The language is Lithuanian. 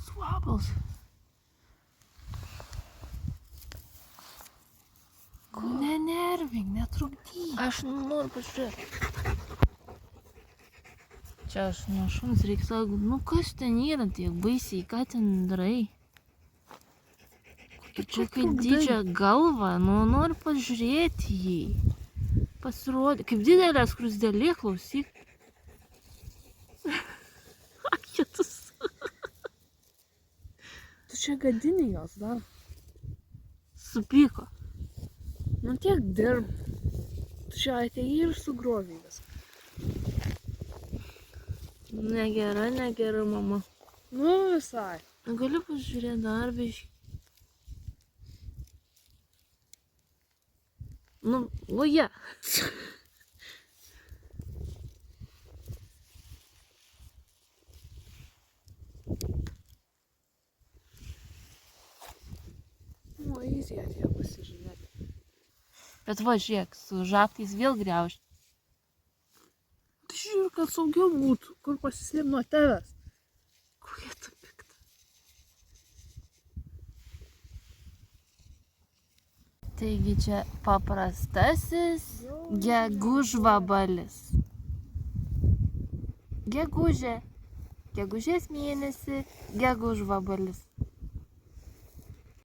Koks vabalas. Nenervink, netrukdyk. Aš noriu pažiūrėti. Čia aš nuo šuns reikia saugoti. Nu kas ten yra tiek baisiai, ką ten darai? Ir čia kaip didžią galvą, nu noriu pažiūrėti jį. Pasirodė, kaip didelė skrusdėlė, klausyk. Ajetus. Tu čia gadini jos dar. Supyko. Nu tiek dirb. Tu čia atėjai ir sugrovei viską. Negera, mama. Nu visai. Galiu pažiūrėti dar biškį. Nu, loja. Nu, easy atėjo pasižiūrėti. Bet va, žiūrėk, su žabtais vėl griaužti. Tai žiūrėk, kad saugiau būtų, kur pasislėp nuo tavęs. Kokia tu pikta. Taigi čia paprastasis gegužvabalis. Gegužė. Gegužės mėnesį gegužvabalis.